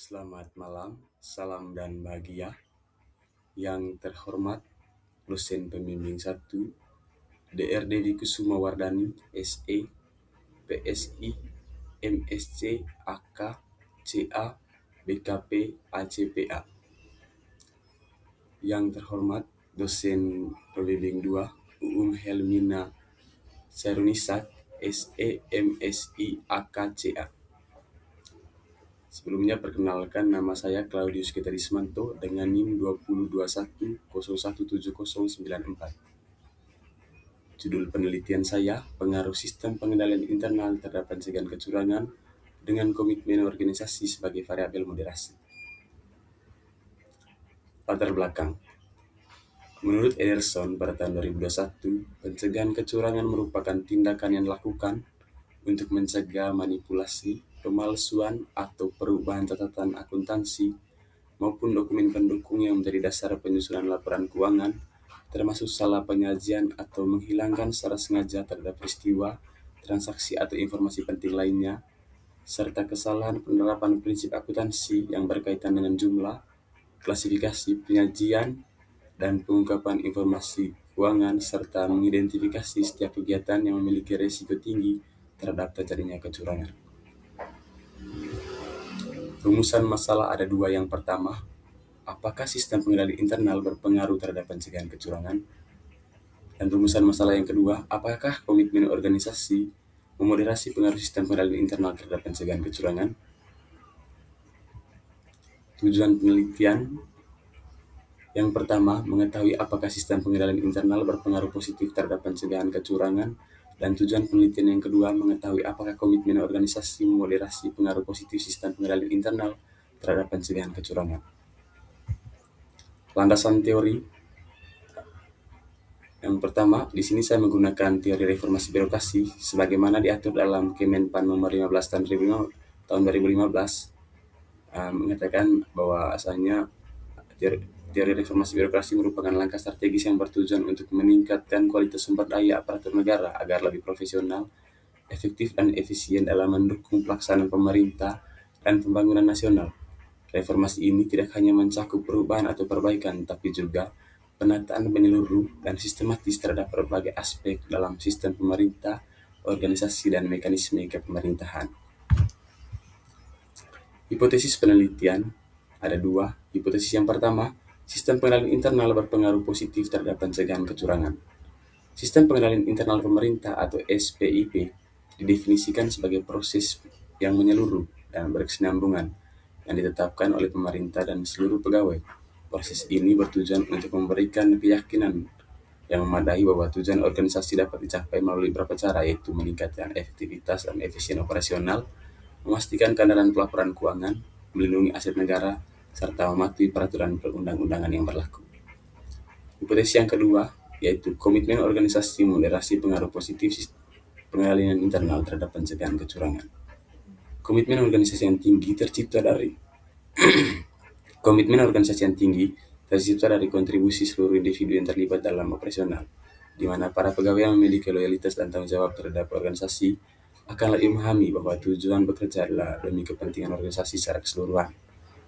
Selamat malam, salam dan bahagia. Yang terhormat, dosen pembimbing 1, Dr. Dewi Kusuma Wardani, SE, PSI, MSc, AK, CA, BKP, ACPA. Yang terhormat, dosen pembimbing 2, Helmina Sairunisa, SE, MSI, AK, CA. Sebelumnya perkenalkan, nama saya Claudius Kitarismanto dengan NIM 2021017094. Judul penelitian saya, pengaruh sistem pengendalian internal terhadap pencegahan kecurangan dengan komitmen organisasi sebagai variabel moderasi. Latar belakang. Menurut Ederson pada tahun 2021, pencegahan kecurangan merupakan tindakan yang dilakukan untuk mencegah manipulasi, pemalsuan, atau perubahan catatan akuntansi maupun dokumen pendukung yang menjadi dasar penyusunan laporan keuangan, termasuk salah penyajian atau menghilangkan secara sengaja terhadap peristiwa, transaksi atau informasi penting lainnya, serta kesalahan penerapan prinsip akuntansi yang berkaitan dengan jumlah, klasifikasi penyajian, dan pengungkapan informasi keuangan, serta mengidentifikasi setiap kegiatan yang memiliki risiko tinggi terhadap terjadinya kecurangan. Rumusan masalah ada dua. Yang pertama, apakah sistem pengendali internal berpengaruh terhadap pencegahan kecurangan? Dan rumusan masalah yang kedua, apakah komitmen organisasi memoderasi pengaruh sistem pengendalian internal terhadap pencegahan kecurangan? Tujuan penelitian yang pertama, mengetahui apakah sistem pengendalian internal berpengaruh positif terhadap pencegahan kecurangan, dan tujuan penelitian yang kedua, mengetahui apakah komitmen organisasi memoderasi pengaruh positif sistem pengendalian internal terhadap pencegahan kecurangan. Landasan teori. Yang pertama, di sini saya menggunakan teori reformasi birokrasi sebagaimana diatur dalam Kemenpan nomor 15 tahun 2015, mengatakan bahwa asalnya teori reformasi birokrasi merupakan langkah strategis yang bertujuan untuk meningkatkan kualitas sumber daya aparatur negara agar lebih profesional, efektif, dan efisien dalam mendukung pelaksanaan pemerintah dan pembangunan nasional. Reformasi ini tidak hanya mencakup perubahan atau perbaikan, tapi juga penataan menyeluruh dan sistematis terhadap berbagai aspek dalam sistem pemerintah, organisasi, dan mekanisme kepemerintahan. Hipotesis penelitian ada dua. Hipotesis yang pertama, sistem pengendalian internal berpengaruh positif terhadap pencegahan kecurangan. Sistem pengendalian internal pemerintah atau SPIP didefinisikan sebagai proses yang menyeluruh dan berkesinambungan yang ditetapkan oleh pemerintah dan seluruh pegawai. Proses ini bertujuan untuk memberikan keyakinan yang memadai bahwa tujuan organisasi dapat dicapai melalui beberapa cara, yaitu meningkatkan efektivitas dan efisien operasional, memastikan kebenaran pelaporan keuangan, melindungi aset negara, serta mematuhi peraturan perundang-undangan yang berlaku. Hipotesis yang kedua, yaitu komitmen organisasi moderasi pengaruh positif pengendalian internal terhadap pencegahan kecurangan. Komitmen organisasi yang tinggi tercipta dari kontribusi seluruh individu yang terlibat dalam operasional, di mana para pegawai yang memiliki loyalitas dan tanggung jawab terhadap organisasi akan lebih memahami bahwa tujuan bekerja adalah demi kepentingan organisasi secara keseluruhan.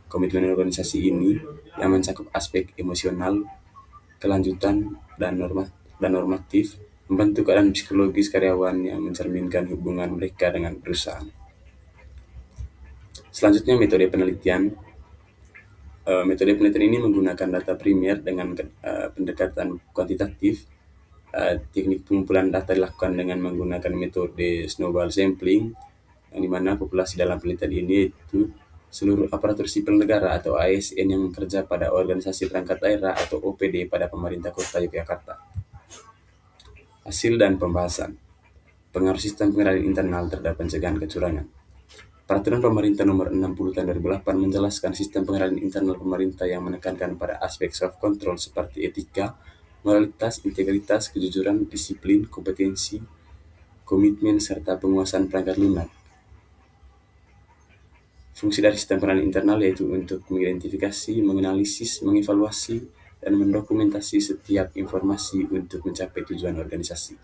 Komitmen organisasi ini yang mencakup aspek emosional, kelanjutan, dan normatif, membentuk keadaan psikologis karyawan yang mencerminkan hubungan mereka dengan perusahaan. Selanjutnya, metode penelitian. Metode penelitian ini menggunakan data primer dengan pendekatan kuantitatif. Teknik pengumpulan data dilakukan dengan menggunakan metode snowball sampling, yang dimana populasi dalam penelitian ini yaitu seluruh aparatur sipil negara atau ASN yang bekerja pada organisasi perangkat daerah atau OPD pada pemerintah Kota Yogyakarta. Hasil dan pembahasan. Pengaruh sistem pengendalian internal terhadap pencegahan kecurangan. Peraturan Pemerintah Nomor 60 Tahun 2008 menjelaskan sistem pengendalian internal pemerintah yang menekankan pada aspek self-control seperti etika, moralitas, integritas, kejujuran, disiplin, kompetensi, komitmen, serta penguasaan perangkat lunak. Fungsi dari sistem pengendalian internal yaitu untuk mengidentifikasi, menganalisis, mengevaluasi, dan mendokumentasi setiap informasi untuk mencapai tujuan organisasi.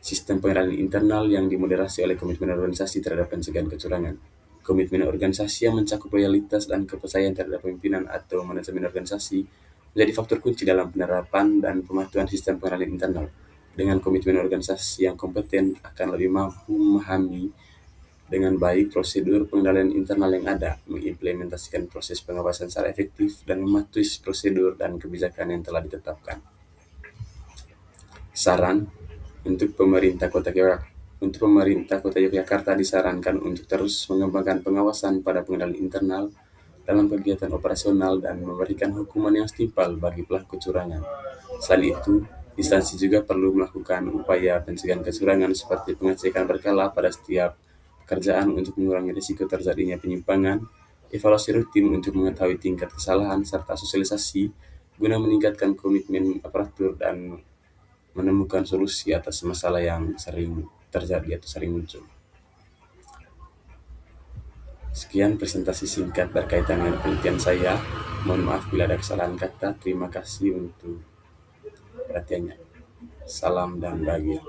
Sistem pengendalian internal yang dimoderasi oleh komitmen organisasi terhadap pencegahan kecurangan. Komitmen organisasi yang mencakup loyalitas dan kepercayaan terhadap pimpinan atau manajemen organisasi menjadi faktor kunci dalam penerapan dan pematuhan sistem pengenalan internal. Dengan komitmen organisasi yang kompeten akan lebih mampu memahami dengan baik prosedur pengendalian internal yang ada, mengimplementasikan proses pengawasan secara efektif, dan mematuhi prosedur dan kebijakan yang telah ditetapkan. Saran untuk pemerintah Kota Yogyakarta disarankan untuk terus mengembangkan pengawasan pada pengendalian internal dalam kegiatan operasional dan memberikan hukuman yang setimpal bagi pelaku kecurangan. Selain itu, instansi juga perlu melakukan upaya pencegahan kecurangan seperti pengecekan berkala pada setiap pekerjaan untuk mengurangi risiko terjadinya penyimpangan, evaluasi rutin untuk mengetahui tingkat kesalahan, serta sosialisasi guna meningkatkan komitmen aparatur dan menemukan solusi atas masalah yang sering terjadi atau sering muncul. Sekian presentasi singkat berkaitan dengan penelitian saya. Mohon maaf bila ada kesalahan kata. Terima kasih untuk perhatiannya. Salam dan bahagia.